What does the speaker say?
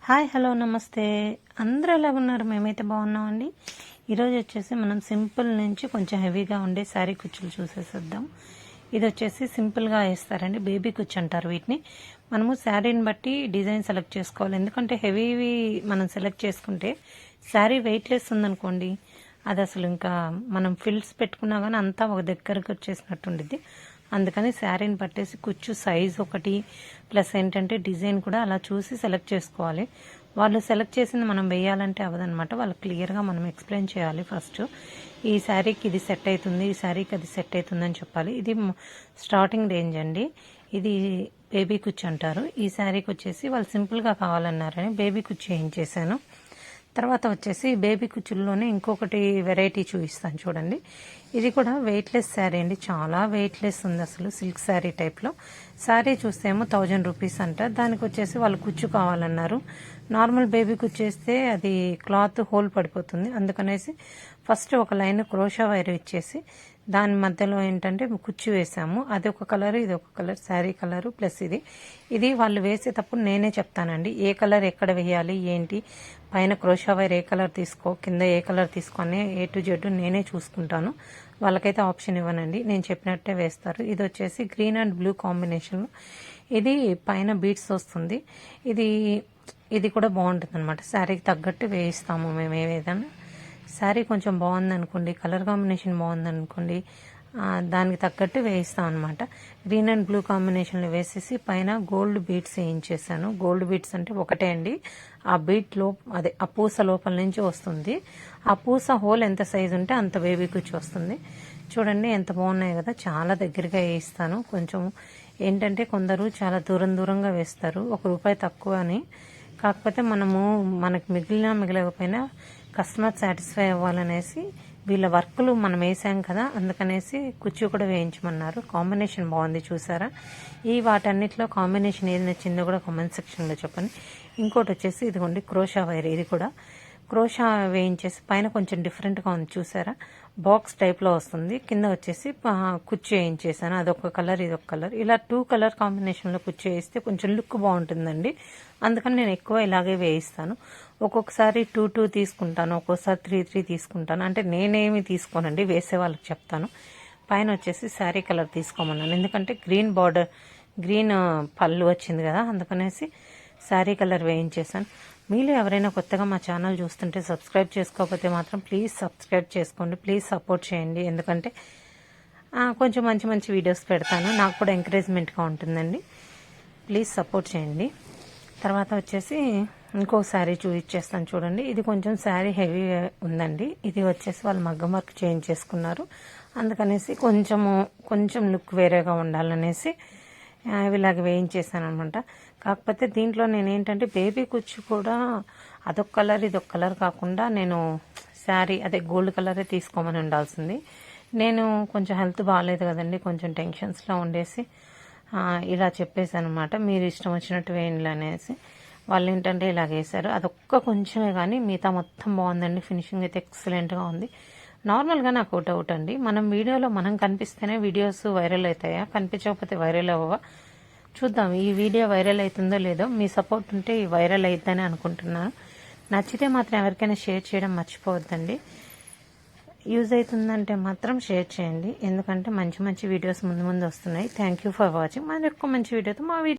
Hi hello నమస్తే. అందరూ ఎలాగున్నారు? మేమైతే బాగున్నామండి. ఈరోజు వచ్చేసి మనం సింపుల్ నుంచి కొంచెం హెవీగా ఉండే శారీ కుచ్చులు చూసేసేద్దాం. ఇది వచ్చేసి సింపుల్గా వేస్తారండి, బేబీ కుచ్చు అంటారు వీటిని. మనము శారీని బట్టి డిజైన్ సెలెక్ట్ చేసుకోవాలి. ఎందుకంటే హెవీవి మనం సెలెక్ట్ చేసుకుంటే శారీ వెయిట్లెస్ ఉందనుకోండి, అది అసలు ఇంకా మనం ఫిల్స్ పెట్టుకున్నా కానీ అంతా ఒక దగ్గరకు వచ్చేసినట్టు ఉండిద్ది. అందుకని శారీని పట్టేసి కుచ్చు సైజ్ ఒకటి ప్లస్ ఏంటంటే డిజైన్ కూడా అలా చూసి సెలెక్ట్ చేసుకోవాలి. వాళ్ళు సెలెక్ట్ చేసింది మనం వేయాలంటే అవ్వదనమాట. వాళ్ళు క్లియర్గా మనం ఎక్స్ప్లెయిన్ చేయాలి. ఫస్ట్ ఈ శారీకి ఇది సెట్ అవుతుంది, ఈ శారీకి అది సెట్ అవుతుంది అని చెప్పాలి. ఇది స్టార్టింగ్ రేంజ్ అండి. ఇది బేబీ కుచ్చు అంటారు. ఈ శారీకి వచ్చేసి వాళ్ళు సింపుల్గా కావాలన్నారని బేబీ కుచ్చు ఏం చేశాను. తర్వాత వచ్చేసి బేబీ కుచ్చుల్లోనే ఇంకొకటి వెరైటీ చూపిస్తాను చూడండి. ఇది కూడా వెయిట్లెస్ శారీ అండి, చాలా వెయిట్లెస్ ఉంది అసలు, సిల్క్ శారీ టైప్లో. శారీ చూస్తేమో 1000 రూపీస్ అంట. దానికి వచ్చేసి వాళ్ళు కుచ్చు కావాలన్నారు. నార్మల్ బేబీ కుచ్చు వేస్తే అది క్లాత్ హోల్ పడిపోతుంది. అందుకనేసి ఫస్ట్ ఒక లైన్ క్రోషా వైర్ ఇచ్చేసి దాని మధ్యలో ఏంటంటే కుచ్చు వేసాము. అది ఒక కలర్, ఇది ఒక కలర్, శారీ కలరు ప్లస్ ఇది వాళ్ళు వేసేటప్పుడు నేనే చెప్తానండి ఏ కలర్ ఎక్కడ వేయాలి ఏంటి, పైన క్రోషా వైర్ ఏ కలర్ తీసుకో, కింద ఏ కలర్ తీసుకొని A to Z నేనే చూసుకుంటాను. వాళ్ళకైతే ఆప్షన్ ఇవ్వనండి, నేను చెప్పినట్టే వేస్తారు. ఇది వచ్చేసి గ్రీన్ అండ్ బ్లూ కాంబినేషన్. ఇది పైన బీడ్స్ వస్తుంది. ఇది కూడా బాగుంటుంది అనమాట. శారీకి తగ్గట్టు వేయిస్తాము మేము ఏదైనా. శారీ కొంచెం బాగుందనుకోండి, కలర్ కాంబినేషన్ బాగుందనుకోండి, దానికి తగ్గట్టు వేయిస్తాం అనమాట. గ్రీన్ అండ్ బ్లూ కాంబినేషన్లో వేసేసి పైన గోల్డ్ బీడ్స్ వేయించేసాను. గోల్డ్ బీడ్స్ అంటే ఒకటే అండి, ఆ బీట్ అదే ఆ పూస లోపల నుంచి వస్తుంది. ఆ పూస హోల్ ఎంత సైజు ఉంటే అంత బేబీ కుచ్చు వస్తుంది. చూడండి ఎంత బాగున్నాయి కదా, చాలా దగ్గరగా వేయిస్తాను. కొంచెం ఏంటంటే కొందరు చాలా దూరంగా వేస్తారు, ₹1 తక్కువ అని. కాకపోతే మనకు మిగలకపోయినా కస్టమర్ సాటిస్ఫై అవ్వాలనేసి వీళ్ళ వర్క్లు మనం వేసాం కదా, అందుకనేసి కుచ్చు కూడా వేయించమన్నారు. కాంబినేషన్ బాగుంది చూసారా. వాటన్నిటిలో కాంబినేషన్ ఏది నచ్చిందో కూడా కామెంట్ సెక్షన్లో చెప్పండి. ఇంకోటి వచ్చేసి ఇదిగోండి క్రోషా వైర్. ఇది కూడా క్రోషా వేయించేసి పైన కొంచెం డిఫరెంట్గా ఉంది చూసారా, బాక్స్ టైప్లో వస్తుంది. కింద వచ్చేసి కుచ్చు వేయించేసాను. అదొక కలర్, ఇదొక కలర్. ఇలా 2 కలర్ కాంబినేషన్లో కుచ్చు వేస్తే కొంచెం లుక్ బాగుంటుందండి. అందుకని నేను ఎక్కువ ఇలాగే వేయిస్తాను. ఒక్కొక్కసారి 2 తీసుకుంటాను, ఒక్కొక్కసారి 3 తీసుకుంటాను. అంటే నేనేమి తీసుకోనండి, వేసే వాళ్ళకి చెప్తాను. పైన వచ్చేసి శారీ కలర్ తీసుకోమన్నాను, ఎందుకంటే గ్రీన్ పళ్ళు వచ్చింది కదా, అందుకనేసి శారీ కలర్ వేయించేసాను. మీలో ఎవరైనా కొత్తగా మా ఛానల్ చూస్తుంటే సబ్స్క్రైబ్ చేసుకోకపోతే మాత్రం ప్లీజ్ సబ్స్క్రైబ్ చేసుకోండి, ప్లీజ్ సపోర్ట్ చేయండి. ఎందుకంటే కొంచెం మంచి వీడియోస్ పెడతాను, నాకు కూడా ఎంకరేజ్మెంట్గా ఉంటుందండి. ప్లీజ్ సపోర్ట్ చేయండి. తర్వాత వచ్చేసి ఇంకో శారీ చూపించేస్తాను చూడండి. ఇది కొంచెం శారీ హెవీ ఉందండి. ఇది వచ్చేసి వాళ్ళు మగ్గం వర్క్ చేంజ్ చేసుకున్నారు. అందుకనేసి కొంచెం లుక్ వేరేగా ఉండాలనేసి ఇలాగ వేయించేసాను అనమాట. కాకపోతే దీంట్లో నేను ఏంటంటే బేబీ కుచ్చు కూడా అదొక కలర్ ఇదొక కలర్ కాకుండా నేను శారీ అదే గోల్డ్ కలరే తీసుకోమని ఉండాల్సింది. నేను కొంచెం హెల్త్ బాగాలేదు కదండి, కొంచెం టెన్షన్స్లో ఉండేసి ఇలా చెప్పేసాను అనమాట. మీరు ఇష్టం వచ్చినట్టు వేయండి అనేసి. వాళ్ళు ఏంటంటే ఇలాగ వేశారు. అదొక్క కొంచెమే కానీ మిగతా మొత్తం బాగుందండి. ఫినిషింగ్ అయితే ఎక్సలెంట్గా ఉంది. నార్మల్గా నాకు ఒక డౌట్ అండి, మనం వీడియోలో మనం కనిపిస్తేనే వీడియోస్ వైరల్ అవుతాయా, కనిపించకపోతే వైరల్ అవ్వవా? చూద్దాం ఈ వీడియో వైరల్ అవుతుందో లేదో. మీ సపోర్ట్ ఉంటే వైరల్ అవుతుందని అనుకుంటున్నాను. నచ్చితే మాత్రం ఎవరికైనా షేర్ చేయడం మర్చిపోవద్దండి. యూజ్ అవుతుందంటే మాత్రం షేర్ చేయండి, ఎందుకంటే మంచి వీడియోస్ ముందు వస్తున్నాయి. Thank you for watching. మరి ఎక్కువ మంచి వీడియోతో మా వీడియో